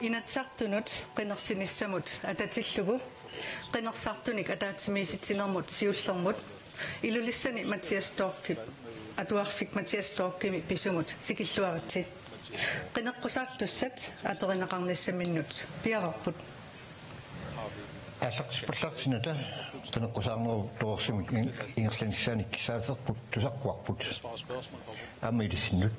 Inatsartunut qinnersinissamut atatillugu qinnersartunik ataatimiisittinermut siullermut ilulissani Mattias Torkip atuarfik Mattias Torkimi pisumut tikilluaratsi qinneqqusartussat aperinneqarnissamminnut piararput аллартиспаллартинута танеққусаарнеру тоорсимик ингерланissaanik саасерпут тусаққуарпут аама илиссиннут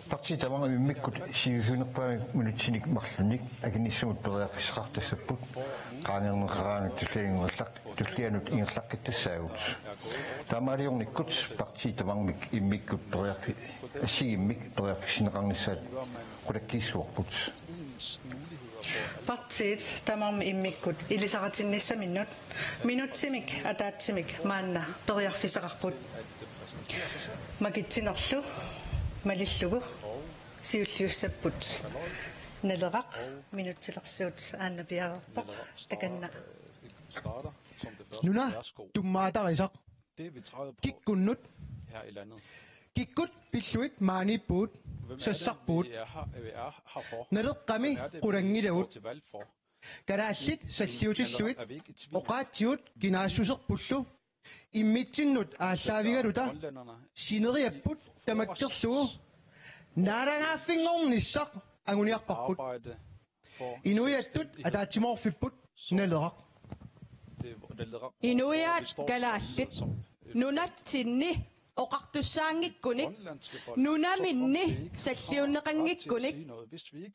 парти тамага миммиккут сиусунерпаами мулутсиник марлуник агинниссамут периарфисеқартассаппут qaangerneqaraangut tullиангерлақ туллианут ингерлаққиттассаагут таамаалиорниккут парти тамармик иммиккут периарфи ассигиммик периарфисинеқарнissaat qulakkiissuarput Partiet tamarmi immikkut ilisaratinnissaminut minutsimik ataatsimik maanna periarfisaqarput makittinerlu malillugu siulliussapput naleraq minuttilersuut aanna piarerpoq takanna nuna tummaatarisaq kikkunnut kikkut pilluit maanippuut sassarpuut naleqqami qulangilagut kalaallit salliutilluit oqaatsiut kinaassuserpullu immitsinnut ааllaavigaluta sineriapput tamakkerlugu naarangaaffinngornissaq anguniarparput inuiattut ataatsimorfipput naleraq inuiaat kalaallit nunatsinni oqartussaangikkunik nunaminni salliunneqanngikkunik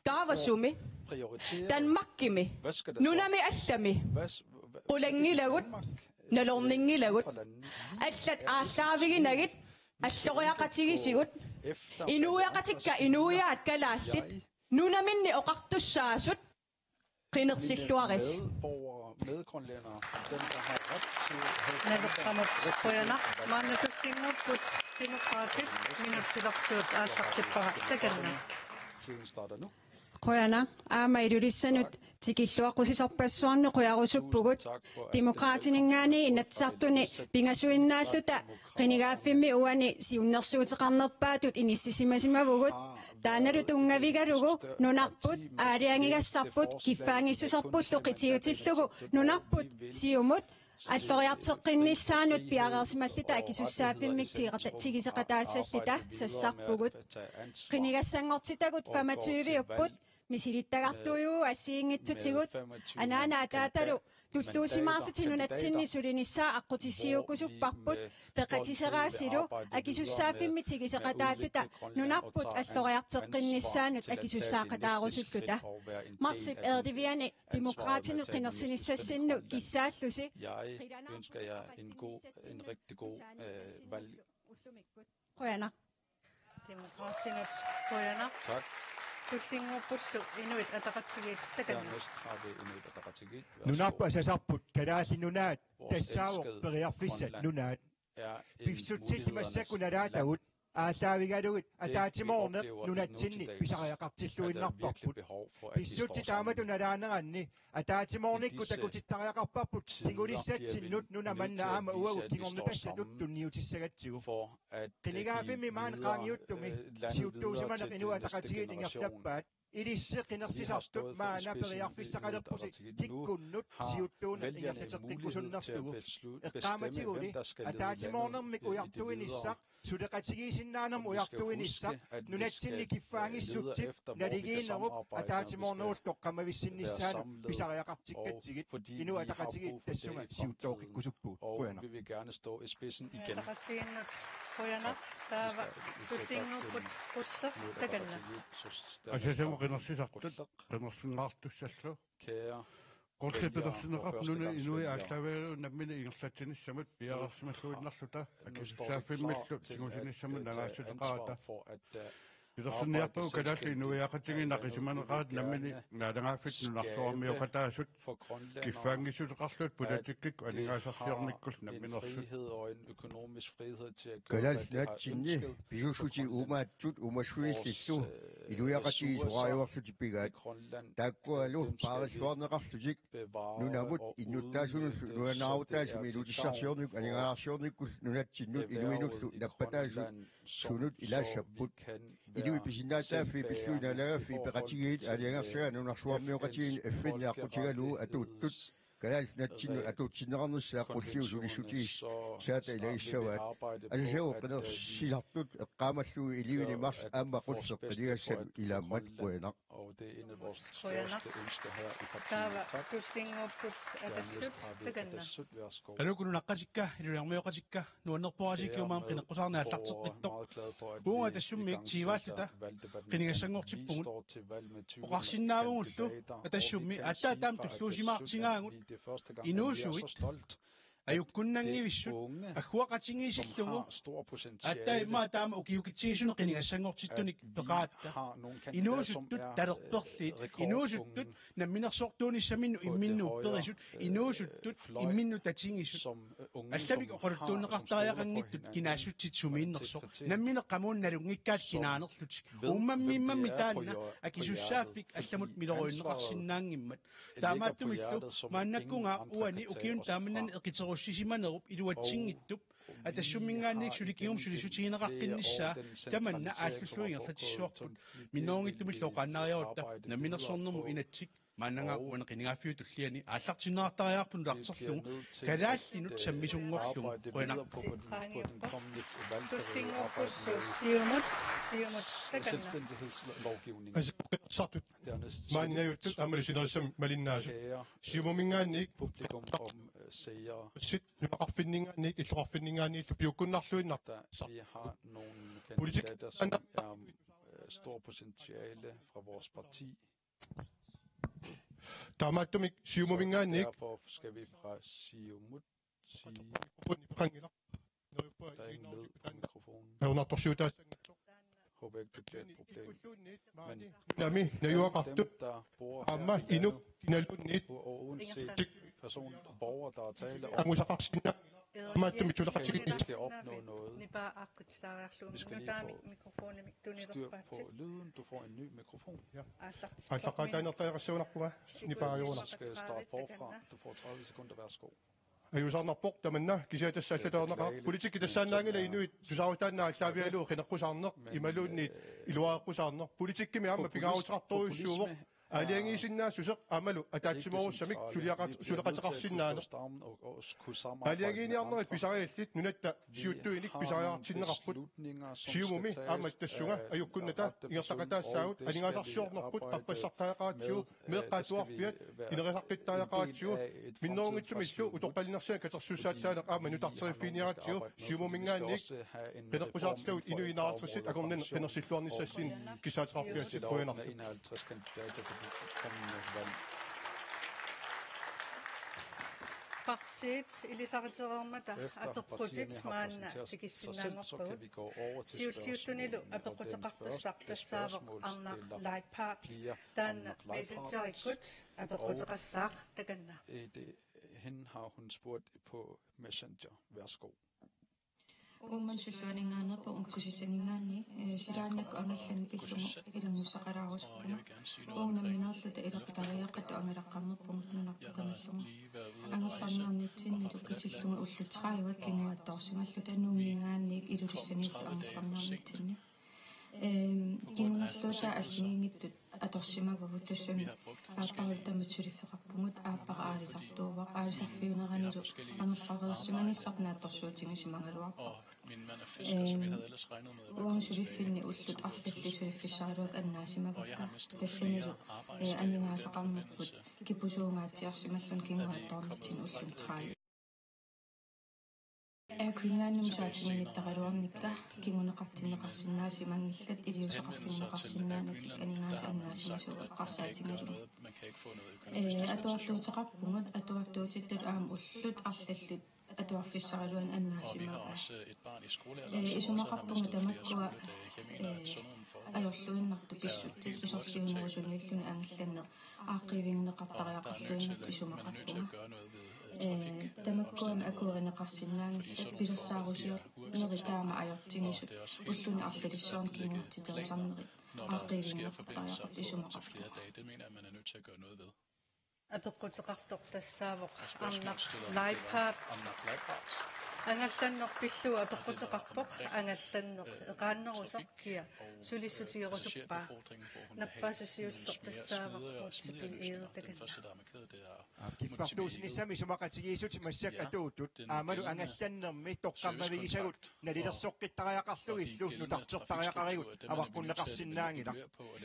taavasumi tanmakkimi nunami allami qulangilagut nalorningilagut allat aallaaviginagit alloriaqatigisigut inuiaqatikka inuiaat kalaallit nunaminni oqartussaasut qinersilluaris nalerqamut qoyanaq maannatutinngorput demokraatit minuttilersuut aallartippara takanna qoyana aama ilulissanut tikilluaqqusisorpassuarnu quярusuppugut demokraatiningaani inatsartuni pingasuinnaalluta qinigaaffimmi uani siunnersuuteqarnerpaatut inissisimasimavugut taanalu tungavigalugu nunarput aaliangigassarput kiffaangissusarpullu qitiutillugu nunarput siumut alloriarteqqinnissaanut piareersimallita akisussaaffimik tigiseqataassallita sassarpugut qinigassangortitagut 25 upput misilittagartuigu assiingittutigut anaana ataatalu tulluusimaarlutinunatsinni sulinissaa aqqutissiukusupparput peqatiseraasilu akisussaaffimmi tigiseqataalluta nunarput alloriarteqqinnissaanut akisussaaqataarusulluta marsip erdiviani demokraatinu qinersinissassinnu kissaallusi ønsker jeg en rigtig god valg. qoyana demokraatinut qoyanaq Tak. tullinguppullu inuit ataqatigit takanna Dernæst har vi Inuit Ataqatigiit. nunarpu asasarput kalaallinunaat tassaavuq periarfissat nunaat pifsutsillimassakkunalaatagut ааllaavigalugut ataatimorneq nunatsinni pisariaqartilluinnarparput pissutti taamatu nalaaneranni ataatimornikku takutittariaqarparput tingulissatsinut nunamanna aama uagut kingornutassatut tunniutissagatsigu qinigaafimmi maaneqaangiuttumi siuttuusimaneq inua ataqatigiit ingerlappaat ilissi qinersisartut maana periarfissaqalerpusi kikkunnut siuttuunaq ingerlateqqikkusunnerlugu eqqaamatiguli ataatimornermik ujartuinissaq suleqatigiisinnaanam ujartuinissaq nunatsinni kiffaangissutsit naligiinerup ataatimornerut toqqamavissinnissaanu pisariaqartikkatsigit inu ataqatigiit tassunga siuttooqikkusuppuut Og vi vil gerne stå i spidsen igen. ataqatiginnut qoyanaq taava tullingupput qulleq takanna асасаму qinnersisartut qinnersingaartussallu Kære qorlipedersineqarp nuna inui ааllaавигалу наммина ингерлатсинissamut piaqersimalluinnerluta akissaaffimmillu tingusinissamut nagaassutеqarata for at пидерсинниарпагу калаалли инуиақатингинақисиманеқаат наммини наалангааффит нунарсуармиоқатаасут for Grønland киффаангиссутеқарлут пулатиккик алингаасарсиорниккул en намминерсут frihed og en økonomisk frihed til at gøre, Kalal hvad de har natsinni ønsket. piusuti umaatut umasuillillu Inuiaqati suqaayuarlutipigaat taakkualu paarissuarneqarlutik nunamut innuttaasunullu nuanaaruttaasumi ilutissarsiornik alingaarsiornikkul nunatsinut inuinullu nappataasu sunut ilaassaput inui pisinnaataaffi pilluinalagaffi peqatigiit aliangersaga nunarsuarmioqatigin affinniaqqutigalu atuuttut Kalal natsin atuutsinneqarnissaa qulliu sulissutis saata ilagissavaat asasau qiner sisartut eqqaamallu ilivini mars aamma qulleq qiligassal ilaammat quyanaq quyanaq taava tullinguupput atassut takanna anukunu naqqatikka iluniarmioqatikka nuannerpoqasikkiumaam qineqqusarna аллартеққитто уунга тассуммик тивааллута qinigassangortippugut oqarsinnaavungullu atassummi аттаатаам туллуусимаартингаангут inuusuit ajukkunnangivissut agguaqatingiisilllugu attaimma taama ukiukitsigisunu qinigassangortittunik peqaatta inuusuttut talerperliit inuusuttut namminersortuunissaminnu imminnuupperisut inuusuttut imminnu tatingisut allabik oqaluttuunneqartariaqangittut kinaassutsit sumiinnersoq nammineqqamuun nalungikkaat kinaanerlutik uumammiimmammi taanna akisussaaffik allamut mileruinneqarsinnaangimmat taamaattumillu maannakkunga uani ukiun taamannan eqiterussisimanerup iluatsinngittup атассуммингаанник суликигум сулисутигинеқарқиннissaa таманна ааллуллуингерлатиссуарпут миноорнгиттумиллоо qaannaриорутта намминерсорнэрму инатсик мааннага уанеқинигааффиу туллиани ааллартиннаартариаарпун лартерлугу калааллинут саммисунгорлугу қуинарпу сартут маанниаюттут амалисинерсам малиннаасу сиумумингаанник сит нуақарфиннингаанник иллоқарфиннингаанни пиуккуннарлуиннар politik stor potentiale fra vores parti. Taamaattumik siumumingaannik Derfor skal vi fra Siumut sige der er ingen lyd på mikrofonen. Håber ikke, det bliver et problem. Men nami najuaqartut amma inuk kinalunnit uanset person borger, der er tale om, angusaqarsinna amaattumik tulaqatigit vi skal opnå noget. Vi skal lige få styr på lyden. Du får en ny mikrofon. aqaqaataanertaaqassuunarpuga nipaajuna Du skal starte forfra. Du får 30 sekunder. Værsgo. ajusarnarpoq tamanna kisiatassaallatoonaqa politik tassaannaangila inuit tusaarutaanna allaavialuu qineqqusarneq imaluunniit iluaaqqusaarneq politikkimi amma pigaarutaqartoruissuuvoq aliangiisinnaassuseq amalu ataatsimorussamik suleqateqarsinnaana aliangiiniarnerit pisariallit nunatta siuttuinik pisariartinneqarput siumumi aamma tassunga ajukkunnata ingertaqataassaagut alingaasarsiornerput qaffasartaaqaatigu meeqqaatuarfiat inerisarqittaaqaatigu minnoorngitsumillu utorpalinnersian katersussaatsaanaq aamma nutarterifiiniaraatigu siumumingaannik qineqqusaartillagut inuinaartrissit akornan qinersilluarnissassin kisaateqarpiatsit quyanarlu Partiet ilisariterermata apeqqutit maanna tikissinnaangorput siulliuttunilu apeqquteqartussaq tassaaveq arnaaq laippaat taanna messengerikut apeqquteqassaaq takanna Hende har hun spurgt på Messenger. Værsgo. Umman sulluaningaana po unkusissaningaanni siraannak angallan pillungu ilangussaqaraarusquna uunamminarluta ilerpitariaqqatu angalaqqarnerpung nunartukamallungu angallarniarnitsinnilu kitillungu ullutraayuak kinguattoorsimalluta nuummingaanni ilulissaniillu angallarniarnitsinni кингерлуута ассигингиттут аторсимавагут тассами ааппарултамат сулиффеқарпугут ааппара аалисартуувақ аалисарфиунеранилу ангерллареерсиманиссарна аторсуутингисимангалуарпа уан сулиффилни уллут арлалли сулиффиссаралуак аннаасимавакка тассанилу анигаасақарнерпут кипусуунгаатиарсималлун кингуатторнитсин уллун траа Kringaanum saaffingittaqaluarnikka kinguneqartinneqarsinnaasimanngillat iliuseqarfinneqarsinnaanatik aningaasannaasimasuq qarsaatingalun atuartuuteqarpungut atuartuutittalu aam ullut arlallut atuarfissaraluan annaasimava isumaqarpungu tamakkua ajorluinnartu pissutsit isorliunerusunilluni aangallanne aaqqivingeqartariaqarluinnat isumaqarpunga tamakkuam akuurineqarsinnaangillat pilersaarusior neritaama ajortingisut ulluni arlalissuarn kinguartiterisarnerit aqiliinga qatariaqatisumaqartoq det mener jeg man er nødt til at gøre noget ved. апеққутеқартор тассаавоқ арнақ лайпаат ангалланнеқ пиллуа апеққутеқарпоқ ангалланнеқ эқааннерусоқкия сулиссутигерусуппаа наппаасусиуллеқ тассаавоқ мутсипил иерутакан киффартуусинissami сумақатигиисут массак атуутут аамалу ангалланнерми тоққаммавигисагут налилерсоққиттариақарлугиллу нутартертариақаригут аваққуннеқарсиннаангила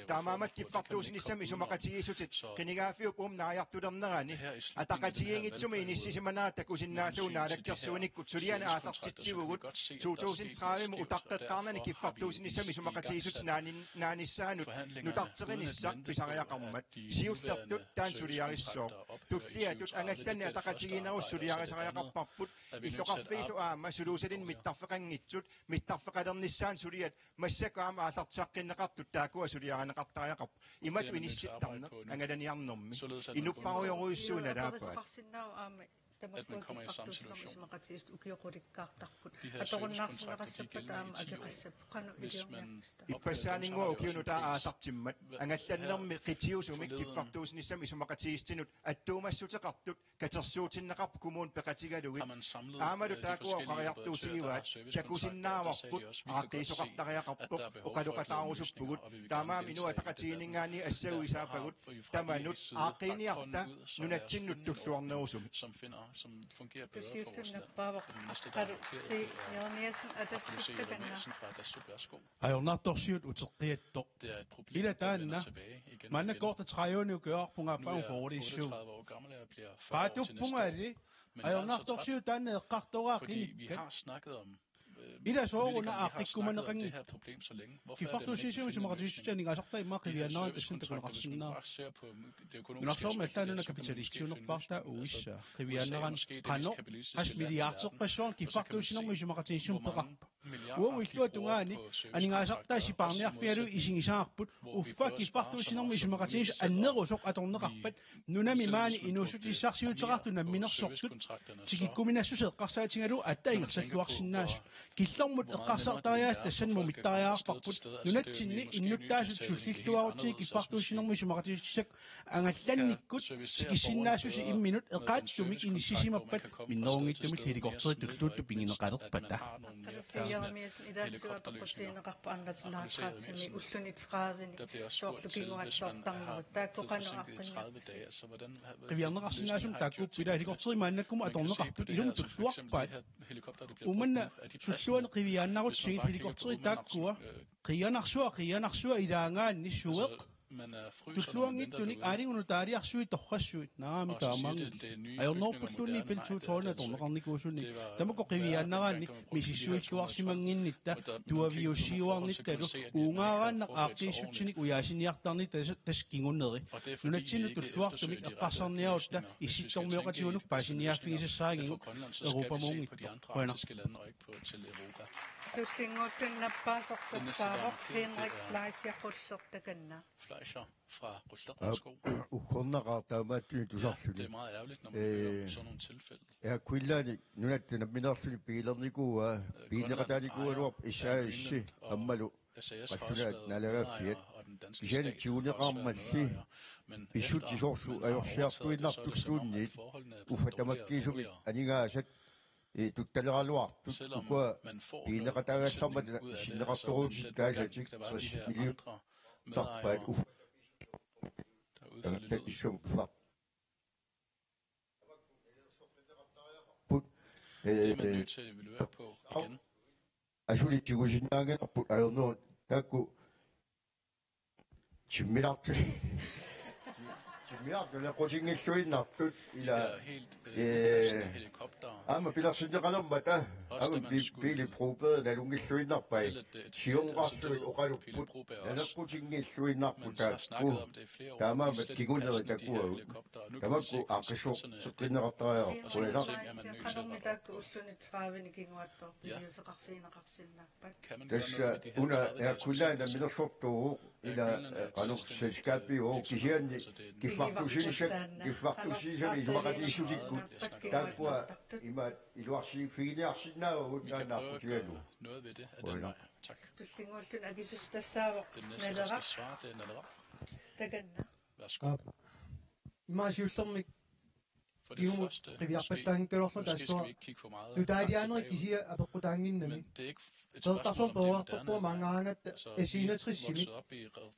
таамаамат киффартуусинissami сумақатигиисутит қинигаафиуп нааяқтулернерани атақатигиингитсуми иниссисиманаата кусиннаалуунаалаккерсууниккут сулиана аалартитсигугут 2030 утартаққарнани киффартуусинissami сумақатигиисут нааниссаанут нутартеринissaq писариақармат сиуллертут таан сулиариссоо туллиатут ангаллани атақатигиинерус сулиарисариақарпарпут иллоқарфиилу аама сулуусалин миттарфеқангитсут миттарфеқалерниссаан сулиат массакаама аалартиаққиннеқартут таакуа сулиаранеқартариақарп имат унисситтарне ангаланиарнэрми инуппаруйоруиссууна лаапаат at man kommer i samme situation. Hvis man иппассаанингуа укиунута аасартиммат ангалланнерми қитиусумик киффартуусниссами сумақатигистинут аттуумассутеқартут катерсуутиннеқарпу кумуун пеқатигалугит аамалу таакуа оқариартуутигиваат такусиннааварпут ааққиисоқартариақарпоқ оқалоқатаарусуппугут таамаам инуа тақатигинингаани ассагуисаапагут таманут ааққиниарта нунатсиннут туллуарнерусуми som fungerer bedre for vores land. Ajornartorsiut uteqqiattoq ila taanna manna korta trajunu georpungaapang fordiissu qaatuppungaali ajornartorsiut taanna eqqartoraaqqinikkat ila sooruna aaqqikkumaneqangit kifartusiisumi sumaqatiissutaningaasarta imaaqiviannaran tassuntakunaqarsinnaa unarsoorma allaanuna kapitalistiunerpaarta uissa qiviannaran qano asmiliaarteqpassuar kifartuusinermi sumaqatiissum peqarpa uilluat tungaani aningaasartaa siparniarfialu isingisaarput uffa kifartuusinermi sumaqatiissu annerusoq atorneqarpat nunami maani inuusutissarsiuteqartu namminersortut tikikkuminaassuseeqqarsaatingalu attaingersalluarsinnaassu киллэрмут эққарсартариаас тассанмумиттариаарпарпут нунатсинни иннуттаасут суллиллуарутиг киффартуусинерми сумақатиссак ангалланниккут сикиссиннаасуси имминут эқааттумик иниссисимаппат миннерунгиттумил хеликортерит туллуутту пингинеқалерпата Jeremiasen idaatsuapaqutiineqarpa annatlaaqaatsimi ullunitqaavini soorlukiguattortarnerut taakkoqaneqarqinniarput qiviarneqarsinnaasum taakkuuppila helikorterimaannakkumu atorneqarput ilum tulluarpaat umanna sulluan qiviaannarutsigit helikorteri taakkua qianarsua ilaangaanni sueq tulluangittunik aaringunu taariarsuit torrassuit naami taamaangit ajornorpulluunni piltuutoorna torneqarnikuusunni tamako qiviaannaraanni misissuilluarsimanginnitta tuaviussiuarnittalu uungaaraannaq aaqqiissutsinik uyaasiniartarni tas kingunneri nunatsinnu tulluartumik eqqarsarniarutta issittormioqatigunuk paasiniaaffigisassaaginguk erupamuungittu qoina tullinguullunnappaasortassaaroq Henrik Fleischer-Qullertakanna Fleischer fra Qullertasko. Uqornaqaartaamaattuни tusarluni. Det er meget ærgerligt, når man hører sådan nogle tilfælde. Ja, kuillani nunattina minersuni piilernikua piineqataanikualuarp issaayissi ammalu qassuna nalagaaffiat kisani tiuneqarmalli pissutisorsu ajorsiartuinartulluunniit uffatamakkiisumit aningaasat tuttaleqaluartut ukua piineqataagassarmat sinneqartoruutit kaasatik 60 million tarpaat uff issum kfaq Det er man nødt til at evaluere på igen. Asuli tigusinnaangenerput ajornuut taakku chimmilartuli qusingilluinnartut ila aama pilersinneqalermata aama piiliprobeet nalungilluinnarpai siunqarsuit oqalupput naleqqutiнгilluinnarput taakku taamaamat kiguneri takuagu tamakku aaqqisuq seqqinneqartariaqarpuilar qanormitaakku ullunitqaavini kinguattor piuseqarfiineqarsinnarpat tassa una eakullaana milersortuuq ila qanorselskaapiu kisianni kiffartusinisami isumaqatiissulikkut taakkua ima iluarsiifigiниарсиннаагут наанаарпутигалу Noget ved det, at Danmark Tullinguultun akisustassaawa naleraq takanna maasiullermik iumut qiviarpallaangkalorlu taassua nutaaliaaneri kisia apeqqutaanginnami Tertarsom borgerpor mangaangat esiinatrissimi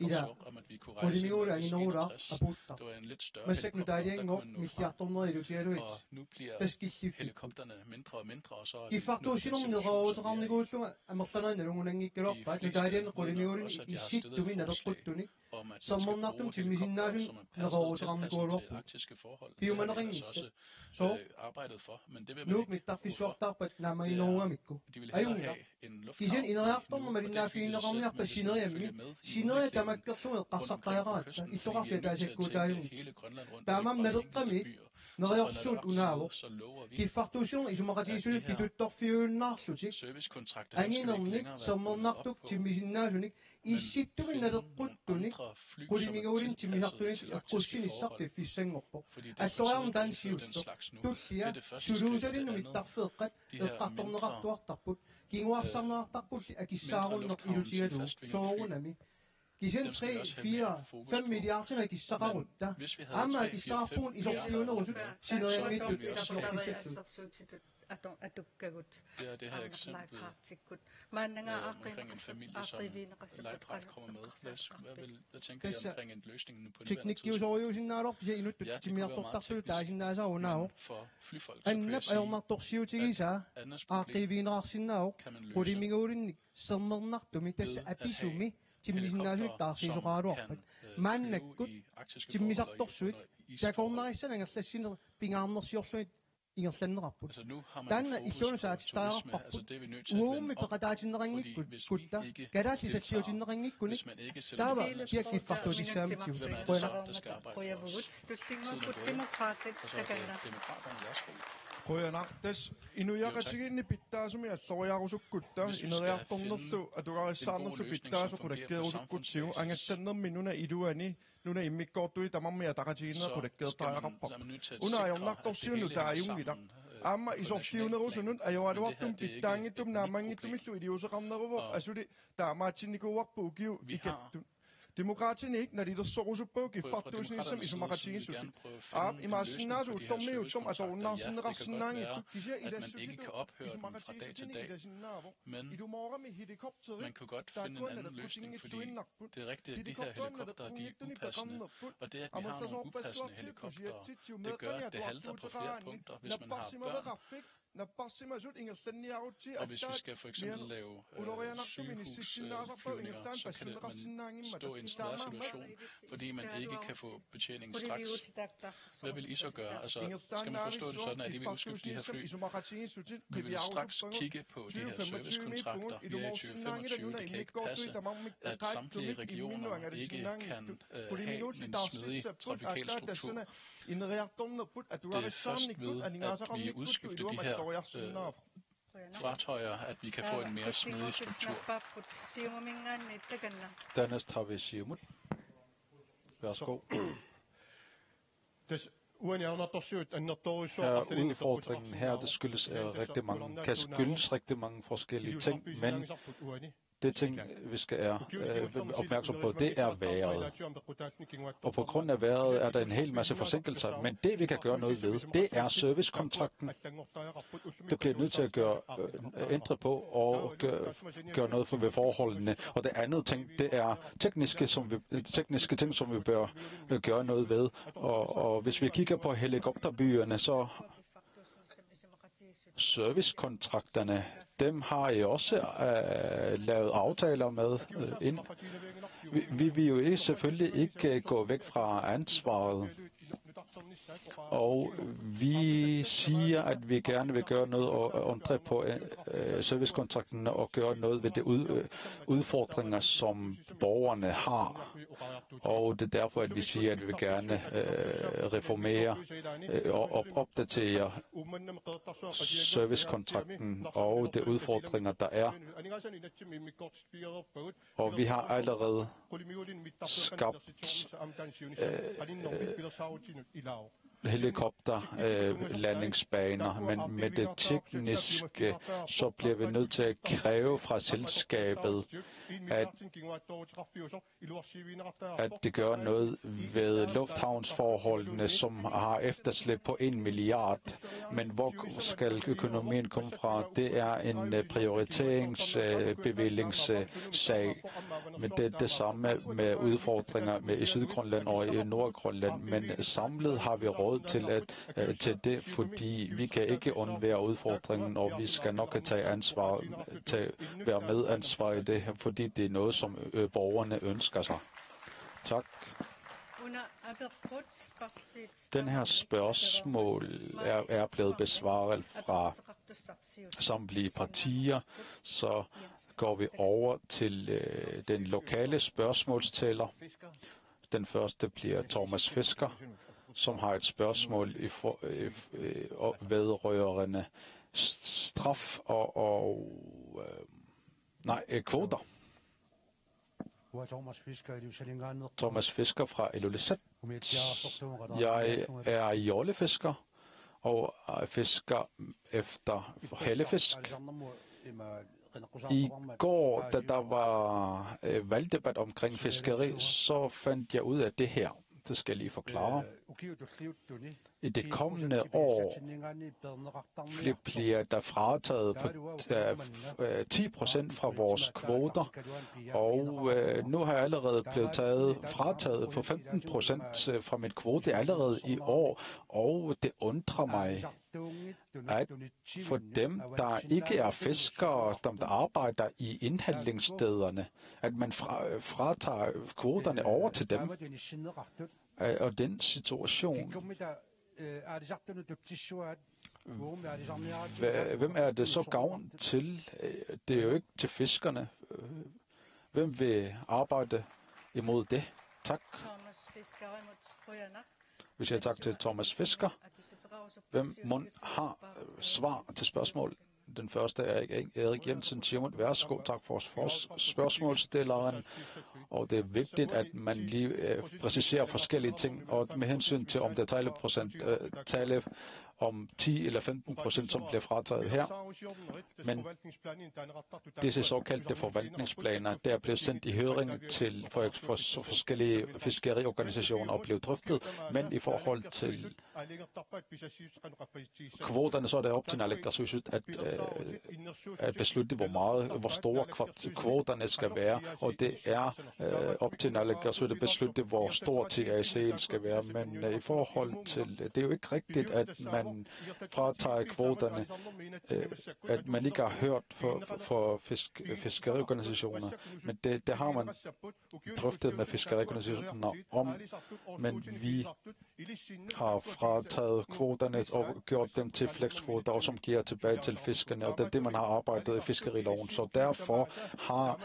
ila qulimiuula anginerula aputta massak nutaaliango milliartorneri ilutialuit taskilliffi kiffartuusinermi nereruuteqarniguulluga amerlaneri nalungunanngikkalorpaat nutaalian qulimiuulini issittumi nalerquttuni sermernartum timmisinnaasuni nereruuteqarniguuluarpu piumaneqingissa so nuuk mittarfissuartaarpat naamainerugamikku ajunga kisen ineriartorma malinnaaffiinneqarniarpa sineriammi sineria tamakkerlume qarsartariaqaratta illoqarfia taasakkuutaajumit taamam naleqqami neriorsuut unaavo kiffartuusinermi isumaqatigisuni pituttorfiuunnaarlutik anginernik sermernartuk timmisinnaasunik issittumi naleqquttunik qulimiguulin timmisartunik eqqussinissarpi fissangorpo alloriarmu taansiullo tullia suluusalinnu mittarfeeqqat eqqartorneqartuartarput kinguarsarneartarpulli akissaarunneq ilutigaluu soorunami kisen 3-4-5 milliarder kissaqarutta amma kissaqarpuun isorfiunerusut sineriangiittut isorfissallut atukkagut det her eksempel maannanga Leif Ret kommer med. Hvad tænker I omkring en løsning nu på nuværende teknikkiusorjuusinnaaloq pisa inuttu timiartortarpulu taasinnaasarunaaru for flyfolk? annap ajornartorsiutigisaa aaqiviinerarsinnaauq qulimiguulinnik sermernartumi tassa apisumi timmisinnaasuit taarsiisoqaaluarpat maannakkut timmisartorsuit takornarissanangerlassiner pingaarnersiorluit ingerlannerarput taanna illuunusaatitaajarparput uumi peqataatinnerangikkut kutta kalaallisallutiinnerangikkuni taava kiakiffartuutissaamitiu qoyavugut tullinguukkut demokraatit takanna qoyanartas inuyaqatiginni pittaasumi alloriarusukutta ineriartornerlu atugarissaarnerlu pittaasu qulakkeerusukkutsigu angallannermi nuna iluani nuna immikkoortui tamarmi ataqatiginnera qulakkeertaajaqarpa una ajornartorsiunu taajungilaq aamma isorfiunerusunun ajoaluartum pittaangittum naamangittumillu iliuseqarneruvoq asuli taamaatsinikuuarpu ukiu ikattun demokraatini ikke, når de der så på giffartusen som isumaqatigissuti aap imaassinnaasu uttormiuttom atorunnaarsinneqarsinnaangi tukkisia at man ikke kan ophøre den fra dag til dag, men man kan godt finde en anden løsning, fordi det er rigtigt, at de her helikoptere, de er upassende, og det, at vi har nogle upassende helikoptere, det gør, at det halter på flere punkter, hvis man har børn. Og hvis vi skal for eksempel lave sygehusflyvninger, så kan man stå i en svær situation, fordi man ikke kan få betjening straks. Hvad vil I så gøre? Altså, skal man forstå det sådan, at I vil udskifte de her fly? Vi vil straks kigge på de her servicekontrakter. Vi er i 2025. Det kan ikke passe, at samtlige regioner ikke kan have en smidig trafikal struktur. Det er først ved, at vi udskifter de her fartøjer, at vi kan få en mere smidig struktur. Dernæst har vi Siumut. Værsgo. Udfordringen her, det skyldes rigtig mange forskellige ting, men det ting, vi skal være opmærksom på, det er vejret. Og på grund af vejret er der en hel masse forsinkelser, men det vi kan gøre noget ved, det er servicekontrakten. Det bliver nødt til at ændre på og gøre noget ved forholdene. Og det andet ting, det er tekniske ting, som vi bør gøre noget ved. Og hvis vi kigger på helikopterbyerne, så servicekontrakterne, dem har I også lavet aftaler med ind. Vi vil jo selvfølgelig ikke gå væk fra ansvaret. Og vi siger, at vi gerne vil gøre noget og ændre på servicekontrakten og gøre noget ved de udfordringer, som borgerne har. Og det er derfor, at vi siger, at vi vil gerne reformere og opdatere servicekontrakten og de udfordringer, der er. Og vi har allerede skabt helikopterlandingsbaner, men med det tekniske, så bliver vi nødt til at kræve fra selskabet, at det gør noget ved lufthavnsforholdene, som har efterslæb på 1 milliard. Men hvor skal økonomien komme fra? Det er en prioriteringsbevillingssag. Men det er det samme med udfordringer med i Sydgrønland og i Nordgrønland. Men samlet har vi råd til det, fordi vi kan ikke undvære udfordringen, og vi skal nok tage ansvar, være medansvar i det her, fordi det er noget, som borgerne ønsker sig. Tak. Den her spørgsmål er blevet besvaret fra samtlige partier, så går vi over til den lokale spørgsmålstæller. Den første bliver Thomas Fisker, som har et spørgsmål vedrørende straf og kvoter. Thomas Fisker fra Ilulissat. Jeg er jollefisker og fisker efter hellefisk. I går, da der var valgdebat omkring fiskeri, så fandt jeg ud af det her. Det skal jeg lige forklare. I det kommende år bliver der frataget på 10% fra vores kvoter, og nu har jeg allerede blevet frataget på 15% fra mit kvote allerede i år, og det undrer mig, at for dem, der ikke er fiskere, dem der arbejder i indhandlingsstederne, at man fratager kvoterne over til dem. Og den situation, hvem er det så gavn til? Det er jo ikke til fiskerne. Hvem vil arbejde imod det? Tak. Vi siger tak til Thomas Fisker. Hvem har svar til spørgsmål? Den første er Erik Jensen Thiermund. Værsgo, tak for spørgsmålsstilleren. Og det er vigtigt, at man lige præciserer forskellige ting, og med hensyn til om det er tale om 10 eller 15%, som bliver frataget her. Men disse såkaldte forvaltningsplaner, der blev sendt i høring til for forskellige fiskeriorganisationer og blev drøftet, men i forhold til kvoterne, så er det op til Naalakkersuisut at beslutte, hvor store kvoterne skal være, og det er op til Naalakkersuisut at beslutte, hvor stor TAC'en skal være, men i forhold til, det er jo ikke rigtigt, at man fratager kvoterne, at man ikke har hørt for fiskeriorganisationer, men det har man drøftet med fiskeriorganisationer om, men vi har frataget kvoterne og gjort dem til flexkvoter, og som giver tilbage til fiskerne, og det er det, man har arbejdet i fiskeriloven, så derfor har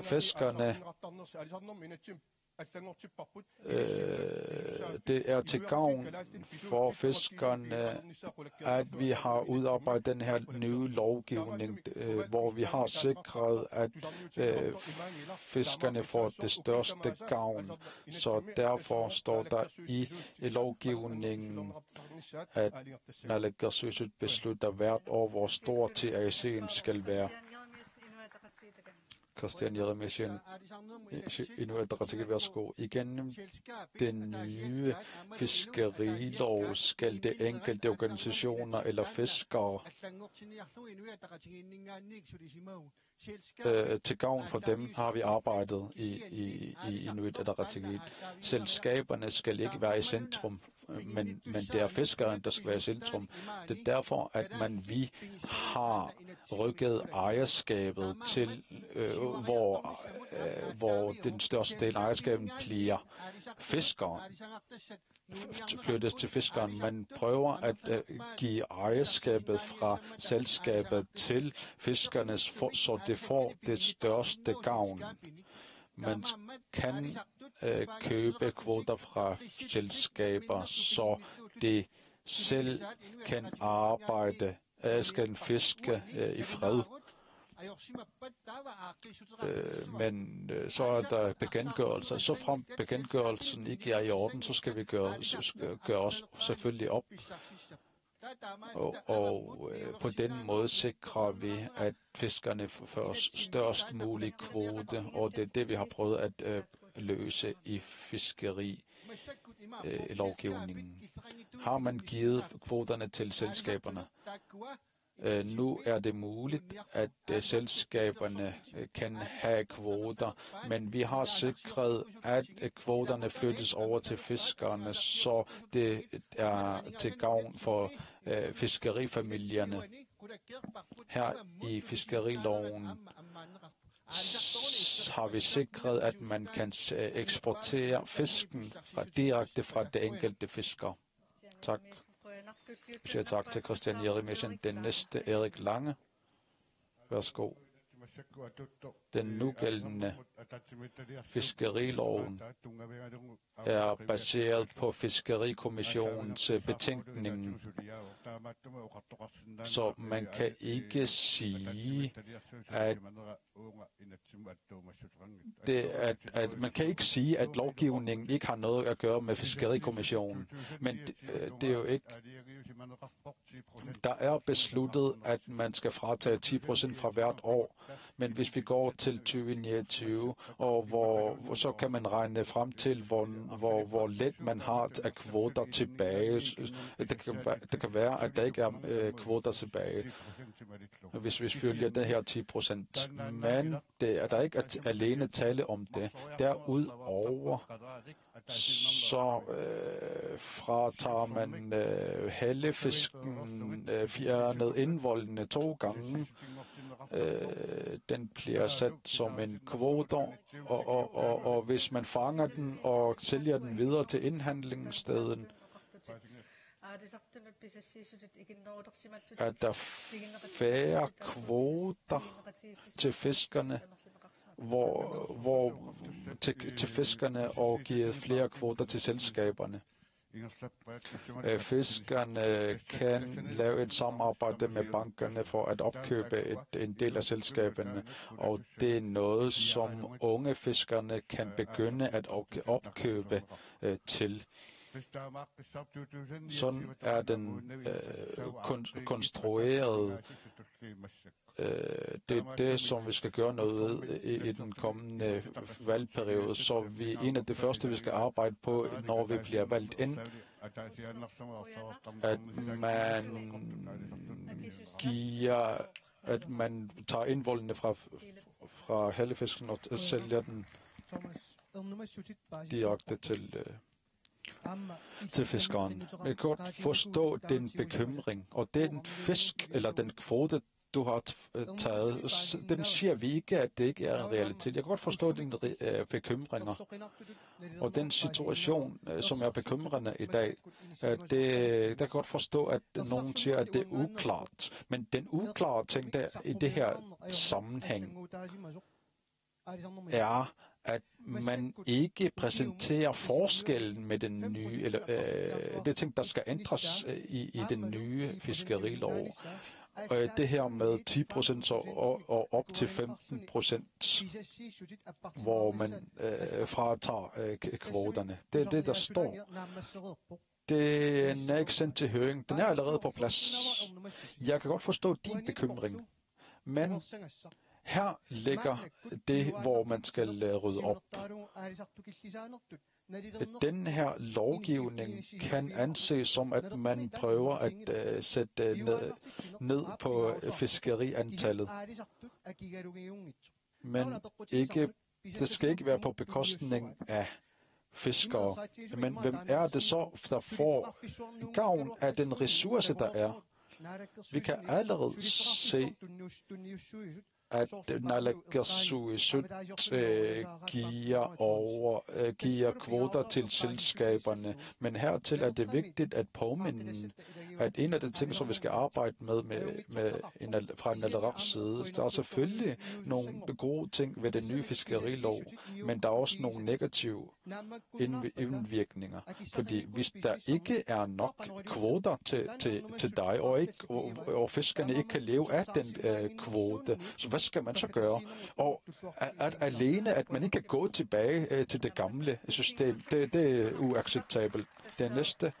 fiskerne det er til gavn for fiskerne, at vi har udarbejdet den her nye lovgivning, hvor vi har sikret, at fiskerne får det største gavn. Så derfor står der i lovgivningen, at Naalakkersuisut beslutter hvert år, hvor stor TAC'en skal være. Christian Jeremiasen, Inuit Ataqatigiit, værsgo. Igen den nye fiskerilov skal det enkelte organisationer eller fiskere til gavn for dem har vi arbejdet i Inuit Ataqatigiit. Selskaberne skal ikke være i centrum, men det er fiskeren, der skal være i centrum. Det er derfor, at vi har rykket ejerskabet til, hvor den største del af ejerskabet bliver fiskeren. Flyttes til fiskeren. Man prøver at give ejerskabet fra selskabet til fiskerne, så det får det største gavn. Man kan købe kvoter fra selskaber, så det selv kan arbejde, skal fiske i fred. Men så er der bekendtgørelser. Så frem bekendtgørelsen ikke er i orden, så skal vi gøre os selvfølgelig op. Og på den måde sikrer vi, at fiskerne får størst mulig kvote, og det er det, vi har prøvet at løse i fiskerilovgivningen. Har man givet kvoterne til selskaberne? Nu er det muligt, at selskaberne kan have kvoter, men vi har sikret, at kvoterne flyttes over til fiskerne, så det er til gavn for fiskerifamilierne. Her i fiskeriloven har vi sikret, at man kan eksportere fisken direkte fra det enkelte fisker. Tak. Jeg siger tak til Christian Jeremiasen. Den næste, Erik Lange. Værsgo. Den nugældende fiskeriloven er baseret på Fiskerikommissionens betænkning, så man kan ikke sige, at lovgivningen ikke har noget at gøre med Fiskerikommissionen. Men det er jo ikke. Der er besluttet, at man skal fratage 10% fra hvert år. Men hvis vi går til 2029, og så kan man regne frem til, hvor let man har af kvoter tilbage. Det kan være, at der ikke er kvoter tilbage, hvis vi følger det her 10%. Men der er ikke alene tale om det. Derudover så fratager man hellefisken, fjernet indvoldene 2 gange. Den bliver sat som en kvote, og hvis man fanger den og sælger den videre til indhandlingsstedet, er der færre kvoter til fiskerne, til fiskerne og givet flere kvoter til selskaberne. Fiskerne kan lave et samarbejde med bankerne for at opkøbe en del af selskaberne, og det er noget, som unge fiskerne kan begynde at opkøbe til. Sådan er den konstrueret. Det er det, som vi skal gøre noget ved i den kommende valgperiode. Så en af det første, vi skal arbejde på, når vi bliver valgt ind, at man tager indvoldene fra hellefisken og sælger den direkte til fiskeren. Jeg kan godt forstå den bekymring, og den fisk eller den kvote, du har taget, den siger vi ikke, at det ikke er en realitet. Jeg kan godt forstå dine bekymringer. Og den situation, som er bekymrende i dag, der kan godt forstå, at nogen siger, at det er uklart. Men den uklare ting der i det her sammenhæng er, at man ikke præsenterer forskellen med den nye, eller det ting, der skal ændres i den nye fiskerilov. Det her med 10% og op til 15%, hvor man fratager kvoterne. Det er det, der står. Den er ikke sendt til høring. Den er allerede på plads. Jeg kan godt forstå din bekymring, men her ligger det, hvor man skal rydde op. Den her lovgivning kan anses som, at man prøver at sætte ned på fiskeriantallet. Men det skal ikke være på bekostning af fiskere. Men hvem er det så, der får gavn af den ressource, der er? Vi kan allerede se, at Naalakkersuisut giver kvoter til selskaberne. Men hertil er det vigtigt at påminde, at en af de ting, som vi skal arbejde med fra Naleraqs side, der er selvfølgelig nogle gode ting ved den nye fiskerilov, men der er også nogle negative indvirkninger. Fordi hvis der ikke er nok kvoter til dig, og fiskerne ikke kan leve af den kvote, så hvad skal man så gøre? Og alene, at man ikke kan gå tilbage til det gamle system, det er uacceptabelt. Det næste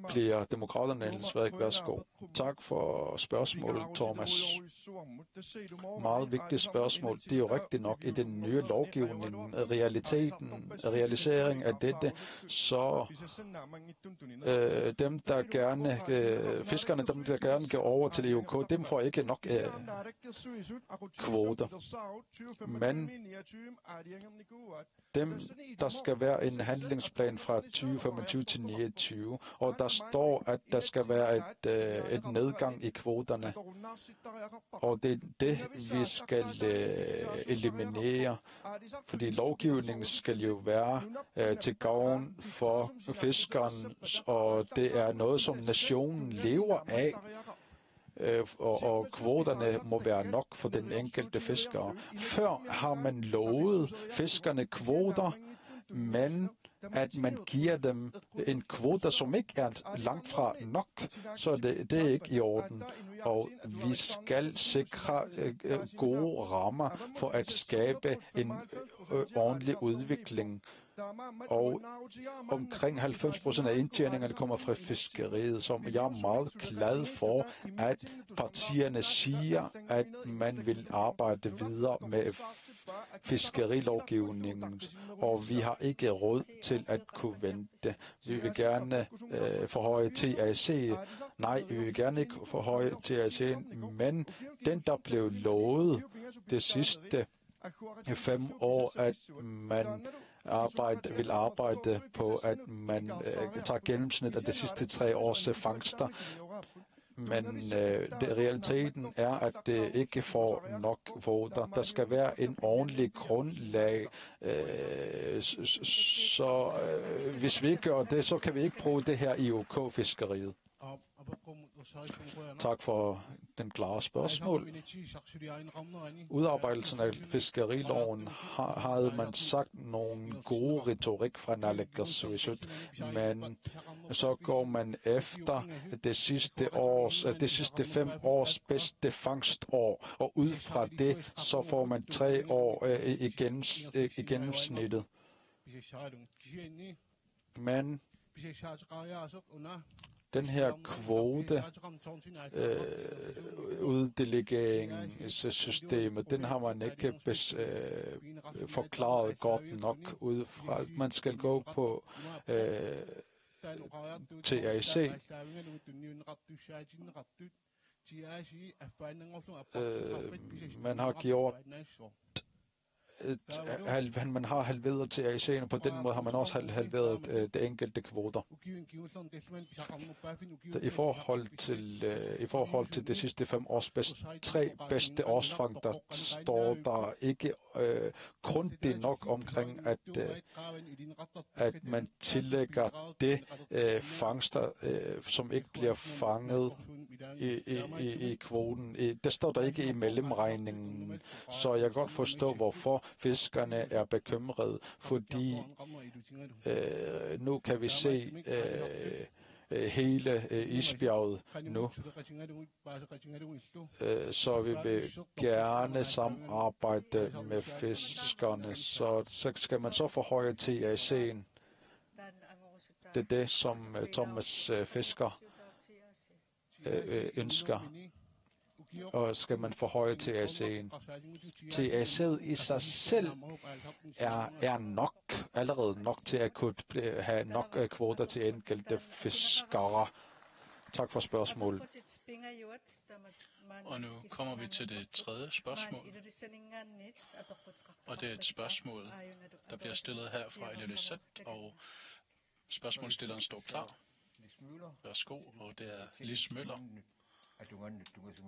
bliver demokraterne Niels Frederik. Værsgo. Tak for spørgsmålet, Thomas. Meget vigtigt spørgsmål. Det er jo rigtigt nok i den nye lovgivning, realisering af dette, så dem, der gerne, fiskerne, dem, der gerne går over til EUK, dem får ikke nok kvoter. Men dem, der skal være en handlingsplan fra 2025 til 29, og der står, at der skal være et nedgang i kvoterne. Og det er det, vi skal eliminere, fordi lovgivningen skal jo være til gavn for fiskeren, og det er noget, som nationen lever af. Og kvoterne må være nok for den enkelte fisker. Før har man lovet fiskerne kvoter, men at man giver dem en kvote, som ikke er langt fra nok, så det er ikke i orden. Og vi skal sikre gode rammer for at skabe en ordentlig udvikling. Og omkring 90% af indtjeningerne kommer fra fiskeriet, som jeg er meget glad for, at partierne siger, at man vil arbejde videre med fiskerilovgivningen, og vi har ikke råd til at kunne vente. Vi vil gerne forhøje TAC. Nej, vi vil gerne ikke forhøje TAC, men den, der blev lovet det sidste 5 år, at man vil arbejde på, at man tager gennemsnit af de sidste 3 års fangster. Men realiteten er, at det ikke får nok kvoter. Der skal være en ordentlig grundlag. Så hvis vi ikke gør det, så kan vi ikke bruge det her i OK-fiskeriet. Tak for den klare spørgsmål. Udarbejdelsen af fiskeriloven havde man sagt nogle gode retorik fra naalakkersuisut, men så går man efter det sidste 5 års bedste fangstår, og ud fra det, så får man 3 år i gennemsnittet. Men den her kvote uddelegeringssystemet, den har man ikke forklaret godt nok ud fra. Man skal gå på TAC. Man har gjort man har halveret TAC'erne, på den måde har man også halveret de enkelte kvoter. I forhold til de sidste 5 års tre bedste årsfang, der står der ikke grundigt nok omkring, at man tillægger det fangster, som ikke bliver fanget i kvoten. Det står der ikke i mellemregningen, så jeg kan godt forstå, hvorfor fiskerne er bekymrede, fordi nu kan vi se hele isbjerget nu. Så vi vil gerne samarbejde med fiskerne, så skal man så forhøje TAC'en. Det er det, som Thomas Fisker ønsker. Og skal man forhøje TAC'en. TAC'et i sig selv er nok, allerede nok til at kunne have nok kvoter til enkelte fiskere. Tak for spørgsmålet. Og nu kommer vi til det tredje spørgsmål. Og det er et spørgsmål, der bliver stillet her fra Ilulissat, og spørgsmålsstilleren står klar. Værsgo, og det er Lis Møller,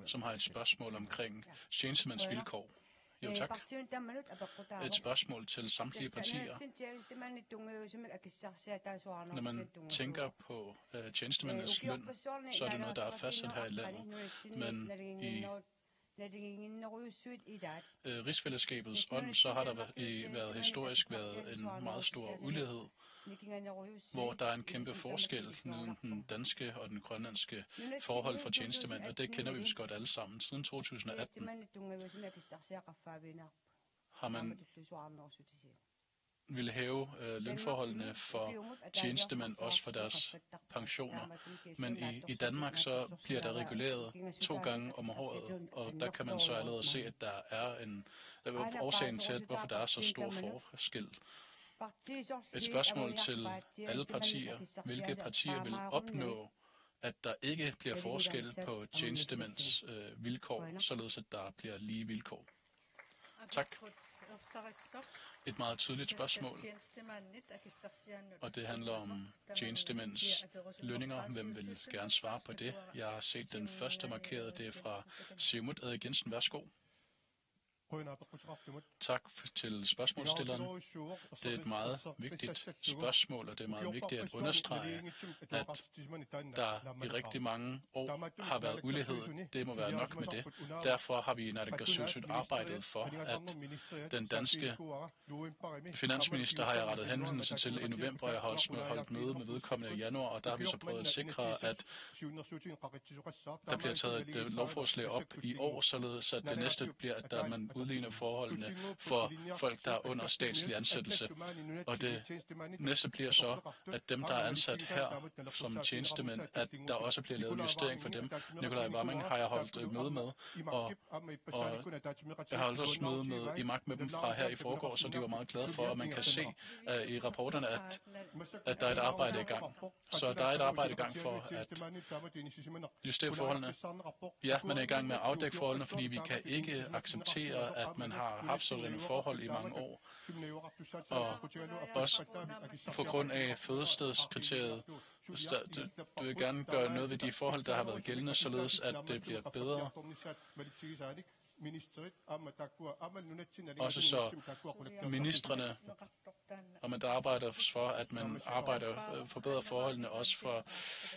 som har et spørgsmål omkring tjenestemands vilkår Jo, tak. Et spørgsmål til samtlige partier. Når man tænker på tjenestemændenes løn, så er det noget, der er fastsat her i landet. Men i rigsfællesskabets ånd, så har der været historisk været en meget stor ulighed, hvor der er en kæmpe forskel mellem den danske og den grønlandske forhold for tjenestemænd, og det kender vi vist godt alle sammen. Siden 2018 har man ville hæve lønforholdene for tjenestemænd, også for deres pensioner. Men i Danmark så bliver der reguleret 2 gange om året, og der kan man så allerede se, at der er en årsagen til, hvorfor der er så stor forskel. Et spørgsmål til alle partier. Hvilke partier vil opnå, at der ikke bliver forskel på tjenestemænds vilkår, således at der bliver lige vilkår? Tak. Et meget tydeligt spørgsmål, og det handler om tjenestemænds lønninger. Hvem vil gerne svare på det? Jeg har set den første markeret, det er fra Siumut. Erik Jensen, værsgo. Tak til spørgsmålsstilleren. Det er et meget vigtigt spørgsmål, og det er meget vigtigt at understrege, at der i rigtig mange år har været ulighed. Det må være nok med det. Derfor har vi i Naalakkersuisut arbejdet for, at den danske finansminister har jeg rettet henvendelse til i november, og jeg har holdt møde med vedkommende i januar, og der har vi så prøvet at sikre, at der bliver taget et lovforslag op i år, således at det næste bliver, at der man udligner forholdene for folk, der er under statslig ansættelse. Og det næste bliver så, at dem, der er ansat her som tjenestemænd, at der også bliver lavet en justering for dem. Nikolaj Wammen har jeg holdt møde med, og jeg har holdt også møde med Imak med dem fra her i forgårs, så de var meget glade for, og man kan se i rapporterne, at der er et arbejde i gang. Så der er et arbejde i gang for at justere forholdene. Ja, man er i gang med at afdække forholdene, fordi vi kan ikke acceptere, at man har haft sådan et forhold i mange år. Og også på grund af fødestedskriteriet, du vil gerne gøre noget ved de forhold, der har været gældende, således at det bliver bedre. Også så ministrene, og man der arbejder for, at man forbedrer forholdene også for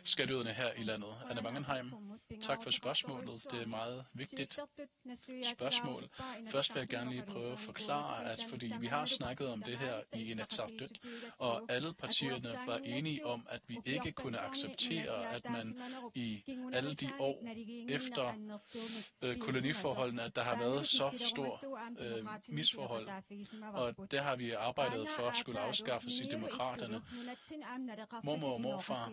skatteyderne her i landet. Anna Wangenheim, tak for spørgsmålet. Det er et meget vigtigt spørgsmål. Først vil jeg gerne lige prøve at forklare, at fordi vi har snakket om det her i Inatsisartut, og alle partierne var enige om, at vi ikke kunne acceptere, at man i alle de år efter koloniforholdene, at der har været så stor misforhold, og det har vi arbejdet for at skulle afskaffes i demokraterne. Mormor og morfar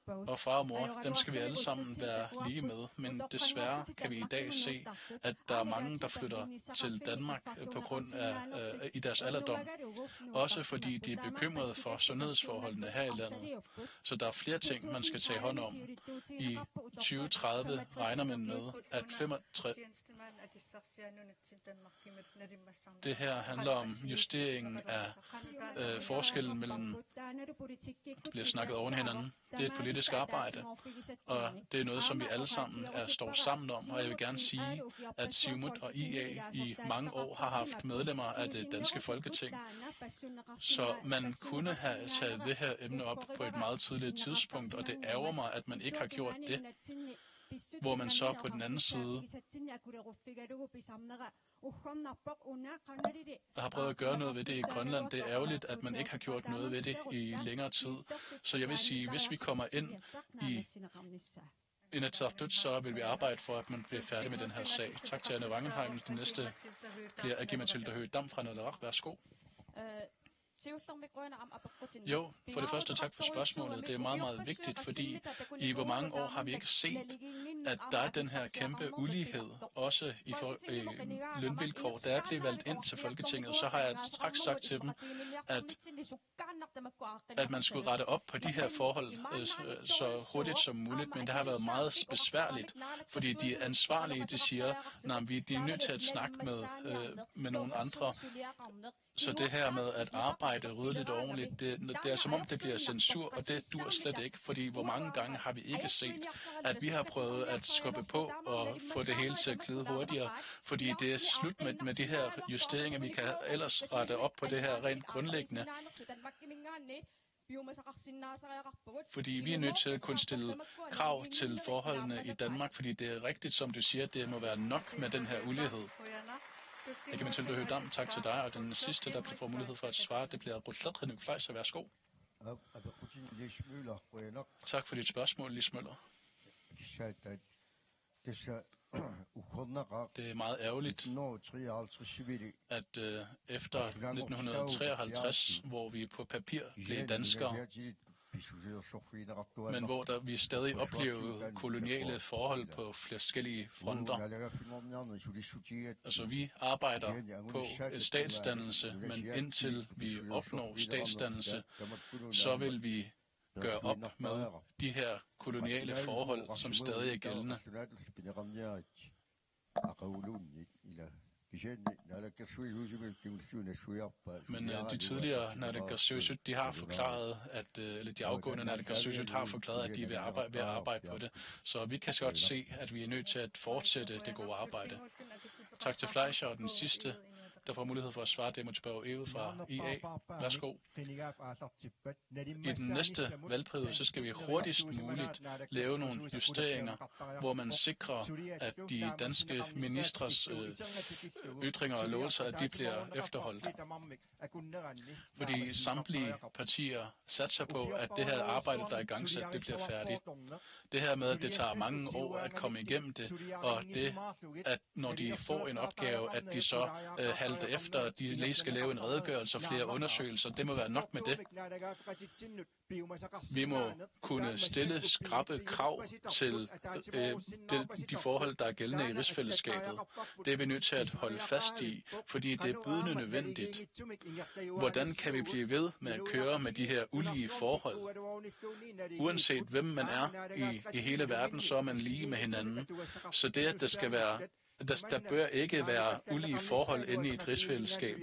og far og mor, dem skal vi alle sammen være lige med, men desværre kan vi i dag se, at der er mange, der flytter til Danmark på grund af i deres alderdom, også fordi de er bekymrede for sundhedsforholdene her i landet. Så der er flere ting, man skal tage hånd om. I 2030 regner man med, at 65. Det her handler om justeringen af forskellen mellem, det bliver snakket oven hinanden. Det er et politisk arbejde, og det er noget, som vi alle sammen står sammen om, og jeg vil gerne sige, at Siumut og IA i mange år har haft medlemmer af det danske Folketing, så man kunne have taget det her emne op på et meget tidligt tidspunkt, og det ærger mig, at man ikke har gjort det, hvor man så på den anden side har prøvet at gøre noget ved det i Grønland. Det er ærgerligt, at man ikke har gjort noget ved det i længere tid. Så jeg vil sige, hvis vi kommer ind i Inatsisartut, så vil vi arbejde for, at man bliver færdig med den her sag. Tak til Anna Wangenheim. Det næste bliver Agi-Mathilde Høgh Dam fra Naleraq. Værsgo. Jo, for det første tak for spørgsmålet. Det er meget, meget vigtigt, fordi i hvor mange år har vi ikke set, at der er den her kæmpe ulighed, også i lønvilkår. Da jeg blev valgt ind til Folketinget, så har jeg straks sagt til dem, at man skulle rette op på de her forhold så hurtigt som muligt, men det har været meget besværligt, fordi de ansvarlige, de siger, at de er nødt til at snakke med nogle andre, Så det her med at arbejde ryddeligt og ordentligt, det er som om det bliver censur, og det dur slet ikke, fordi hvor mange gange har vi ikke set, at vi har prøvet at skubbe på og få det hele til at glide hurtigere, fordi det er slut med de her justeringer, vi kan ellers rette op på det her rent grundlæggende. Fordi vi er nødt til at kunne stille krav til forholdene i Danmark, fordi det er rigtigt, som du siger, det må være nok med den her ulighed. Jeg kan Mathilde Høgh-Dam, tak til dig, og den sidste, der får mulighed for at svare, det bliver Ruth Henrik Fleischer. Værsgo. Tak for dit spørgsmål, Lis Møller. Det er meget ærgerligt, at efter 1953, hvor vi på papir blev danskere, men hvor vi stadig oplevede koloniale forhold på forskellige fronter. Altså, vi arbejder på et statsdannelse, men indtil vi opnår statsdannelse, så vil vi gøre op med de her koloniale forhold, som stadig er gældende. Men de tidligere naalakkersuisut, de har forklaret, eller de afgående naalakkersuisut har forklaret, at de er ved at arbejde på det. Så vi kan godt se, at vi er nødt til at fortsætte det gode arbejde. Tak til Fleischer, og den sidste, der får mulighed for at svare, det må spørge Eve fra IA. Værsgo. I den næste valgperiode, så skal vi hurtigst muligt lave nogle justeringer, hvor man sikrer, at de danske ministres ytringer og lovelser, at de bliver efterholdt. Fordi samtlige partier satser på, at det her arbejde, der er igangsat, det bliver færdigt. Det her med, at det tager mange år at komme igennem det, og det, at når de får en opgave, at de så halter efter, at de lige skal lave en redegørelse og flere undersøgelser, det må være nok med det. Vi må kunne stille skrappe krav til de forhold, der er gældende i rigsfællesskabet. Det er vi nødt til at holde fast i, fordi det er bydende nødvendigt. Hvordan kan vi blive ved med at køre med de her ulige forhold? Uanset hvem man er i hele verden, så er man lige med hinanden. Så det, at der bør ikke være ulige forhold inde i et rigsfællesskab.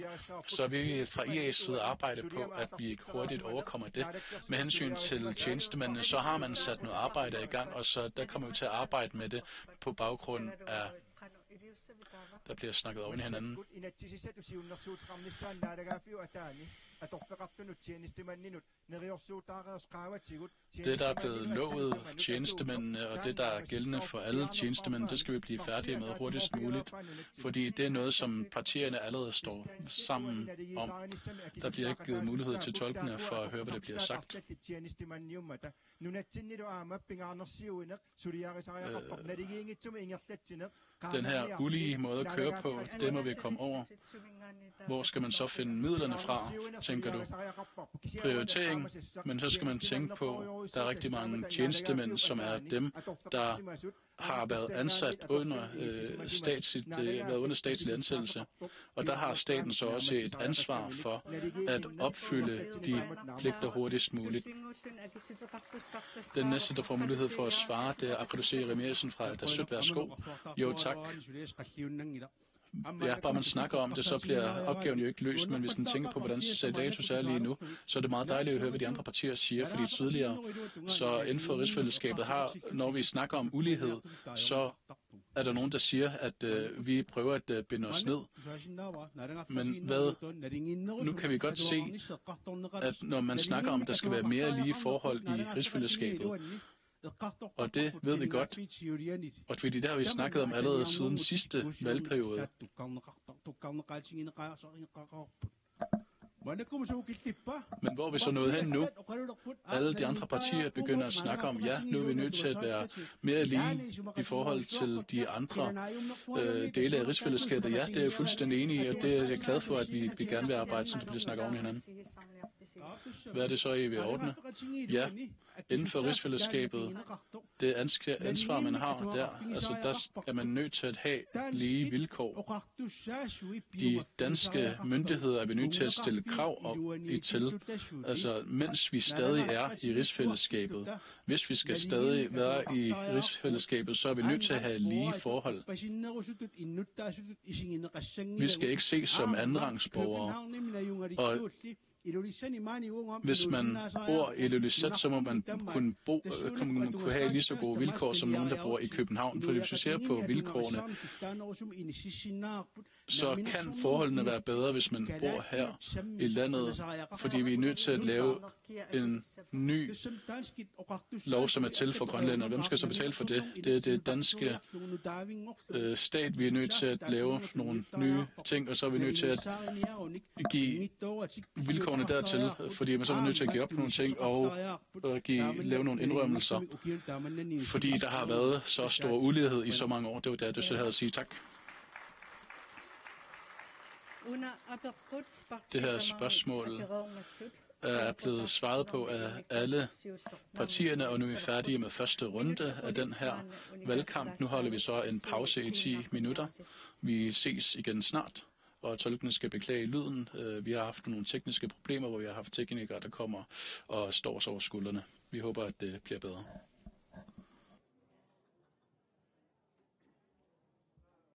Så vil vi fra IA's side arbejde på, at vi hurtigt overkommer det. Med hensyn til tjenestemændene, så har man sat noget arbejde i gang, og så der kommer vi til at arbejde med det på baggrund af, der bliver snakket over hinanden. Det, der er blevet lovet tjenestemændene, og det, der er gældende for alle tjenestemænd, det skal vi blive færdige med hurtigst muligt, fordi det er noget, som partierne allerede står sammen om. Der bliver ikke givet mulighed til tolkene for at høre, hvad det bliver sagt. Den her ulige måde at køre på, det må vi komme over. Hvor skal man så finde midlerne fra, tænker du? Prioritering, men så skal man tænke på, at der er rigtig mange tjenestemænd, som er dem, der har været ansat under statslig ansættelse, og der har staten så også et ansvar for at opfylde de pligter hurtigst muligt. Den næste, der får mulighed for at svare, det er Akadusé Remersen fra Atassut. Værsgo. Jo, tak. Ja, bare man snakker om det, så bliver opgaven jo ikke løst, men hvis man tænker på, hvordan status er lige nu, så er det meget dejligt at høre, hvad de andre partier siger, fordi tidligere, så inden for rigsfællesskabet når vi snakker om ulighed, så er der nogen, der siger, at vi prøver at binde os ned. Men nu kan vi godt se, at når man snakker om, at der skal være mere lige forhold i rigsfællesskabet, og det ved vi godt, og fordi det har vi snakket om allerede siden sidste valgperiode. Men hvor er vi så nået hen nu? Alle de andre partier begynder at snakke om, ja, nu er vi nødt til at være mere lige i forhold til de andre dele af rigsfællesskabet. Ja, det er jeg fuldstændig enig i, og det er jeg glad for, at vi gerne vil arbejde, så det bliver snakket oven i hinanden. Hvad er det så, I vil ordne? Ja, inden for rigsfællesskabet, det ansvar, man har der er man nødt til at have lige vilkår. De danske myndigheder er vi nødt til at stille krav til, altså mens vi stadig er i rigsfællesskabet. Hvis vi skal stadig være i rigsfællesskabet, så er vi nødt til at have lige forhold. Vi skal ikke ses som andenrangsborgere. Og hvis man bor i Ilulissat, så må man kunne have lige så gode vilkår som nogen, der bor i København. For hvis vi ser på vilkårene, så kan forholdene være bedre, hvis man bor her i landet, fordi vi er nødt til at lave en ny lov, som er til for Grønland. Og hvem skal så betale for det? Det er det danske stat. Vi er nødt til at lave nogle nye ting, og så er vi nødt til at give vilkårene dertil, fordi man så er nødt til at give op nogle ting og lave nogle indrømmelser, fordi der har været så stor ulighed i så mange år. Det var det, jeg havde at sige. Tak. Det her spørgsmål er blevet svaret på af alle partierne, og nu er vi færdige med første runde af den her valgkamp. Nu holder vi så en pause i 10 minutter. Vi ses igen snart, og tolkene skal beklage lyden. Vi har haft nogle tekniske problemer, hvor vi har haft teknikere, der kommer og står os over skuldrene. Vi håber, at det bliver bedre.